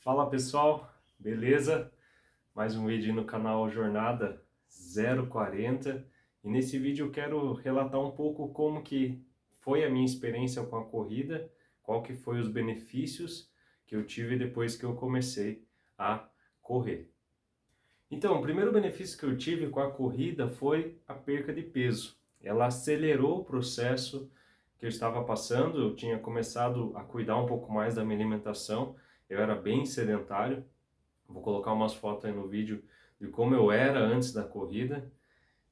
Fala pessoal, beleza? Mais um vídeo no canal Jornada 040 e nesse vídeo eu quero relatar um pouco como que foi a minha experiência com a corrida, qual que foi os benefícios que eu tive depois que eu comecei a correr. Então, o primeiro benefício que eu tive com a corrida foi a perca de peso. Ela acelerou o processo que eu estava passando, eu tinha começado a cuidar um pouco mais da minha alimentação, eu era bem sedentário. Vou colocar umas fotos aí no vídeo de como eu era antes da corrida.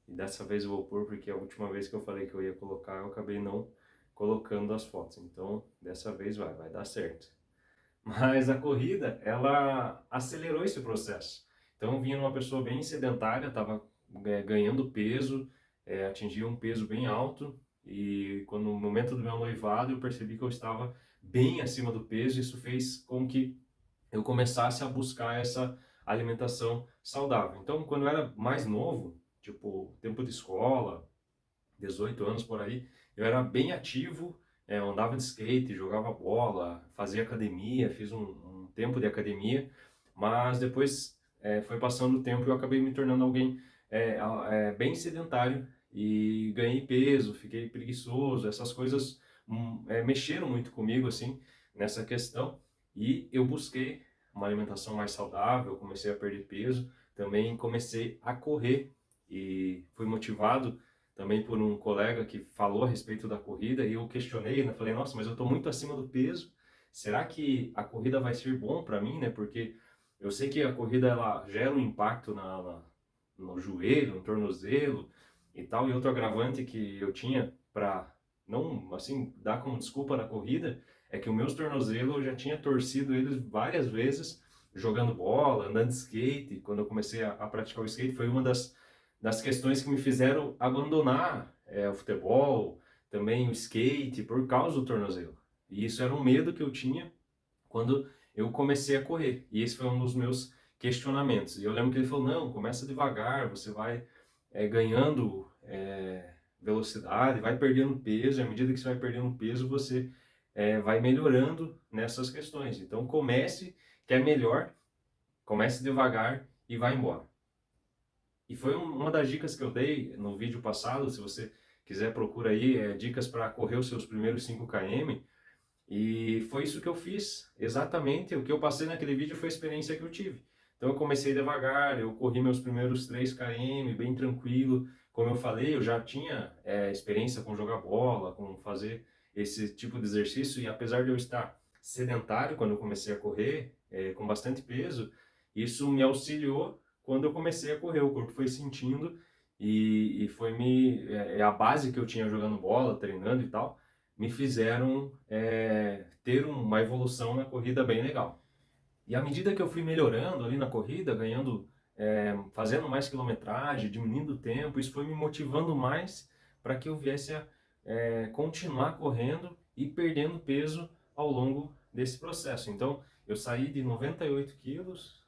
E dessa vez eu vou pôr porque a última vez que eu falei que eu ia colocar, eu acabei não colocando as fotos. Então, dessa vez vai dar certo. Mas a corrida, ela acelerou esse processo. Então, eu vinha numa pessoa bem sedentária, estava ganhando peso, atingia um peso bem alto. E quando no momento do meu noivado, eu percebi que eu estava bem acima do peso. Isso fez com que eu começasse a buscar essa alimentação saudável. Então, quando eu era mais novo, tipo, tempo de escola, 18 anos por aí, eu era bem ativo, eu andava de skate, jogava bola, fazia academia, fiz um tempo de academia, mas depois foi passando o tempo e eu acabei me tornando alguém bem sedentário e ganhei peso, fiquei preguiçoso, essas coisas mexeram muito comigo, assim, nessa questão, e eu busquei uma alimentação mais saudável, comecei a perder peso, também comecei a correr e fui motivado também por um colega que falou a respeito da corrida e eu questionei, né? Falei, nossa, mas eu estou muito acima do peso, será que a corrida vai ser bom para mim, né? Porque eu sei que a corrida ela gera um impacto no joelho, no tornozelo e tal, e outro agravante que eu tinha para não, assim, dar como desculpa na corrida é que os meus tornozelos eu já tinha torcido eles várias vezes jogando bola, andando de skate. Quando eu comecei a praticar o skate foi uma das questões que me fizeram abandonar o futebol, também o skate, por causa do tornozelo. E isso era um medo que eu tinha quando eu comecei a correr. E esse foi um dos meus questionamentos. E eu lembro que ele falou, não, começa devagar, você vai ganhando velocidade, vai perdendo peso, e à medida que você vai perdendo peso, você vai melhorando nessas questões. Então comece, que é melhor, comece devagar e vai embora. E foi uma das dicas que eu dei no vídeo passado, se você quiser procura aí, dicas para correr os seus primeiros 5 km, e foi isso que eu fiz, exatamente o que eu passei naquele vídeo foi a experiência que eu tive. Então eu comecei devagar, eu corri meus primeiros 3 km bem tranquilo, como eu falei, eu já tinha experiência com jogar bola, com fazer esse tipo de exercício, e apesar de eu estar sedentário quando eu comecei a correr, com bastante peso, isso me auxiliou quando eu comecei a correr, o corpo foi sentindo e foi a base que eu tinha jogando bola, treinando e tal, me fizeram ter uma evolução na corrida bem legal. E à medida que eu fui melhorando ali na corrida, ganhando, fazendo mais quilometragem, diminuindo o tempo, isso foi me motivando mais para que eu viesse a continuar correndo e perdendo peso ao longo desse processo. Então, eu saí de 98 quilos,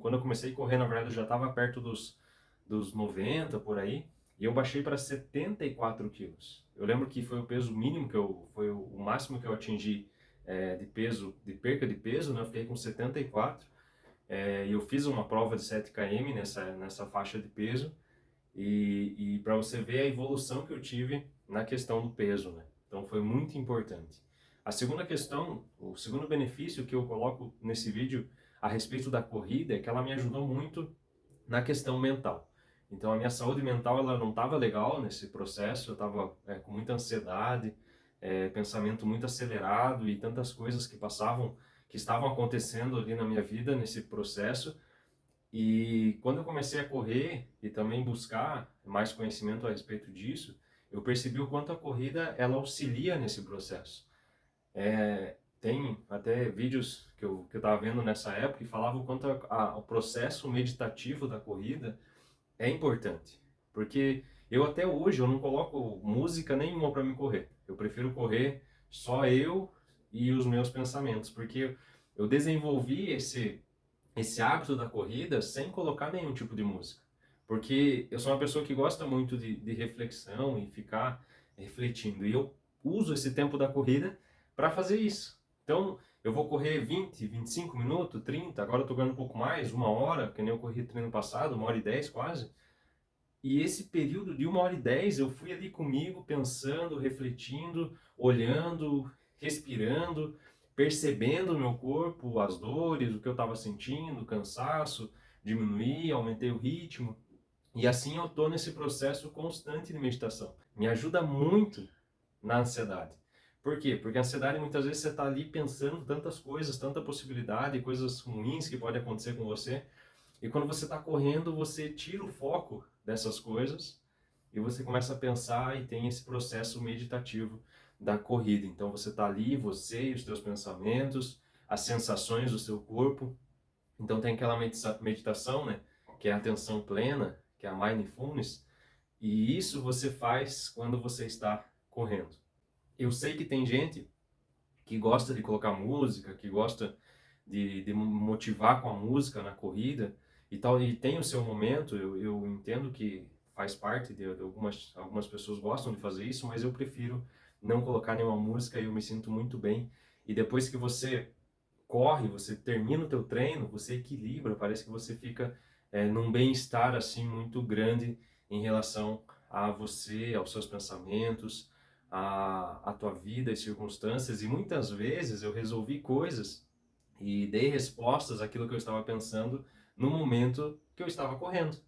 quando eu comecei a correr, na verdade, eu já estava perto dos 90 por aí, e eu baixei para 74 quilos. Eu lembro que foi o peso mínimo foi o máximo que eu atingi de peso, de perca de peso, né? Eu fiquei com 74 e eu fiz uma prova de 7 km nessa faixa de peso e para você ver a evolução que eu tive na questão do peso, né? Então foi muito importante. A segunda questão, o segundo benefício que eu coloco nesse vídeo a respeito da corrida é que ela me ajudou muito na questão mental. Então a minha saúde mental ela não estava legal nesse processo, eu estava com muita ansiedade, pensamento muito acelerado e tantas coisas que estavam acontecendo ali na minha vida nesse processo. E quando eu comecei a correr e também buscar mais conhecimento a respeito disso, eu percebi o quanto a corrida ela auxilia nesse processo. Tem até vídeos que eu estava vendo nessa época e falava o quanto o processo meditativo da corrida é importante, porque eu até hoje eu não coloco música nenhuma para me correr. Eu prefiro correr só eu e os meus pensamentos, porque eu desenvolvi esse hábito da corrida sem colocar nenhum tipo de música. Porque eu sou uma pessoa que gosta muito de reflexão e ficar refletindo. E eu uso esse tempo da corrida para fazer isso. Então, eu vou correr 20, 25 minutos, 30, agora eu tô ganhando um pouco mais, 1 hora, que nem eu corri treino passado, 1 hora e 10 quase. E esse período de 1 hora e 10 eu fui ali comigo, pensando, refletindo, olhando, respirando, percebendo o meu corpo, as dores, o que eu estava sentindo, o cansaço, diminuí, aumentei o ritmo. E assim eu estou nesse processo constante de meditação. Me ajuda muito na ansiedade. Por quê? Porque a ansiedade muitas vezes você está ali pensando tantas coisas, tanta possibilidade, coisas ruins que podem acontecer com você. E quando você está correndo, você tira o foco dessas coisas e você começa a pensar e tem esse processo meditativo da corrida. Então você está ali, você e os seus pensamentos, as sensações do seu corpo. Então tem aquela meditação, né, que é a atenção plena, que é a mindfulness, e isso você faz quando você está correndo. Eu sei que tem gente que gosta de colocar música, que gosta de motivar com a música na corrida e tal, e tem o seu momento, eu entendo que faz parte de algumas pessoas gostam de fazer isso, mas eu prefiro não colocar nenhuma música e eu me sinto muito bem. E depois que você corre, você termina o teu treino, você equilibra, parece que você fica num bem-estar assim muito grande em relação a você, aos seus pensamentos, a tua vida e circunstâncias. E muitas vezes eu resolvi coisas e dei respostas àquilo que eu estava pensando no momento que eu estava correndo.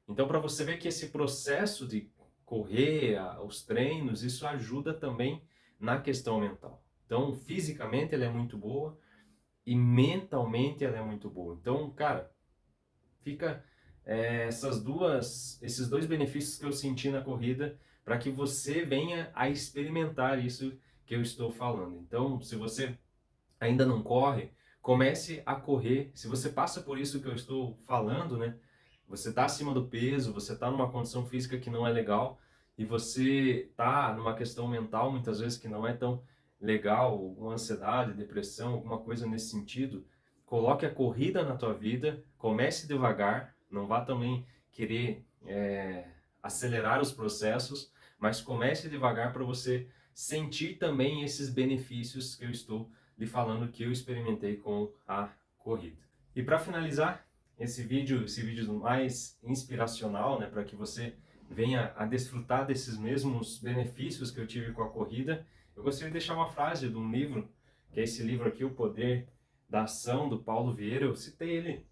Então, para você ver que esse processo de correr, os treinos, isso ajuda também na questão mental. Então, fisicamente ela é muito boa, e mentalmente ela é muito boa. Então, cara, fica esses dois benefícios que eu senti na corrida para que você venha a experimentar isso que eu estou falando. Então, se você ainda não corre, comece a correr. Se você passa por isso que eu estou falando, né? Você está acima do peso, você está numa condição física que não é legal e você está numa questão mental muitas vezes que não é tão legal, alguma ansiedade, depressão, alguma coisa nesse sentido, coloque a corrida na tua vida, comece devagar, não vá também querer acelerar os processos, mas comece devagar para você sentir também esses benefícios que eu estou lhe falando que eu experimentei com a corrida. E para finalizar esse vídeo mais inspiracional, né, para que você venha a desfrutar desses mesmos benefícios que eu tive com a corrida, eu gostaria de deixar uma frase de um livro, que é esse livro aqui, O Poder da Ação, do Paulo Vieira. Eu citei ele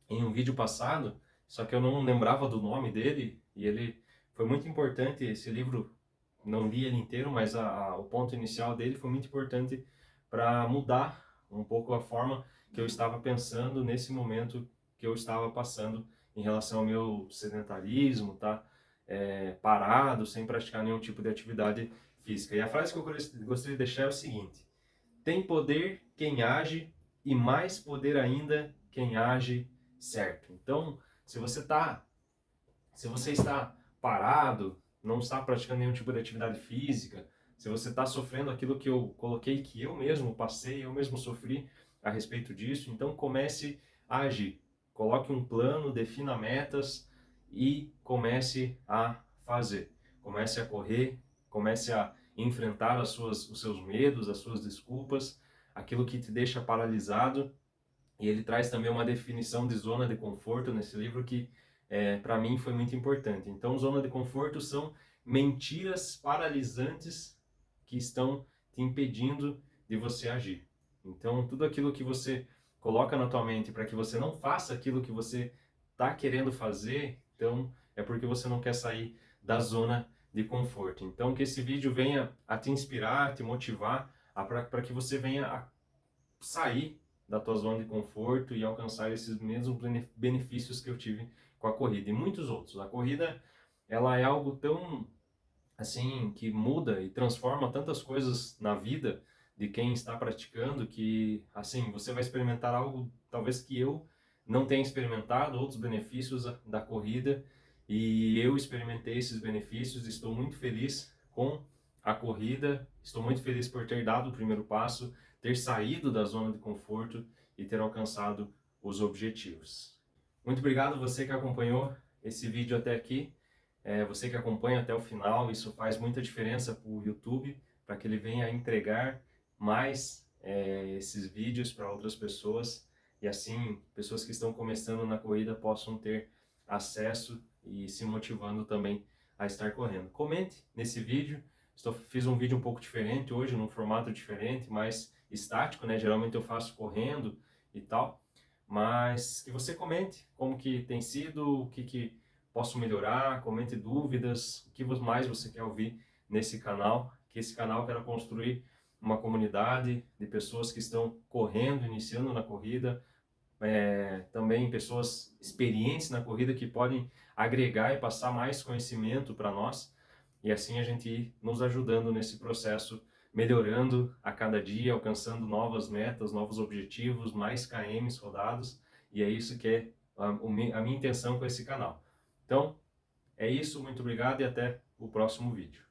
em um vídeo passado, só que eu não lembrava do nome dele, e ele foi muito importante, esse livro, não li ele inteiro, mas o ponto inicial dele foi muito importante para mudar um pouco a forma que eu estava pensando nesse momento que eu estava passando em relação ao meu sedentarismo, tá? Parado, sem praticar nenhum tipo de atividade física. E a frase que eu gostaria de deixar é o seguinte: tem poder quem age e mais poder ainda quem age certo. Então, se você está parado, não está praticando nenhum tipo de atividade física, se você está sofrendo aquilo que eu coloquei, que eu mesmo passei, eu mesmo sofri a respeito disso, então comece a agir. Coloque um plano, defina metas e comece a fazer. Comece a correr, comece a enfrentar os seus medos, as suas desculpas, aquilo que te deixa paralisado. E ele traz também uma definição de zona de conforto nesse livro que, para mim, foi muito importante. Então, zona de conforto são mentiras paralisantes que estão te impedindo de você agir. Então, tudo aquilo que você coloca na tua mente para que você não faça aquilo que você está querendo fazer, então é porque você não quer sair da zona de conforto. Então, que esse vídeo venha a te inspirar, te motivar, para que você venha a sair da tua zona de conforto e alcançar esses mesmos benefícios que eu tive com a corrida e muitos outros. A corrida, ela é algo tão assim que muda e transforma tantas coisas na vida de quem está praticando que assim você vai experimentar algo talvez que eu não tenha experimentado, outros benefícios da corrida, e eu experimentei esses benefícios. Estou muito feliz com a corrida, estou muito feliz por ter dado o primeiro passo, ter saído da zona de conforto e ter alcançado os objetivos. Muito obrigado você que acompanhou esse vídeo até aqui. Você que acompanha até o final, isso faz muita diferença para o YouTube, para que ele venha a entregar mais esses vídeos para outras pessoas e assim pessoas que estão começando na corrida possam ter acesso e se motivando também a estar correndo. Comente nesse vídeo. Fiz um vídeo um pouco diferente hoje, num formato diferente, mais estático, né? Geralmente eu faço correndo e tal, mas que você comente como que tem sido, o que posso melhorar, comente dúvidas, o que mais você quer ouvir nesse canal, que esse canal eu quero construir uma comunidade de pessoas que estão correndo, iniciando na corrida, também pessoas experientes na corrida que podem agregar e passar mais conhecimento para nós, e assim a gente ir nos ajudando nesse processo, melhorando a cada dia, alcançando novas metas, novos objetivos, mais KMs rodados, e é isso que é a minha intenção com esse canal. Então, é isso, muito obrigado e até o próximo vídeo.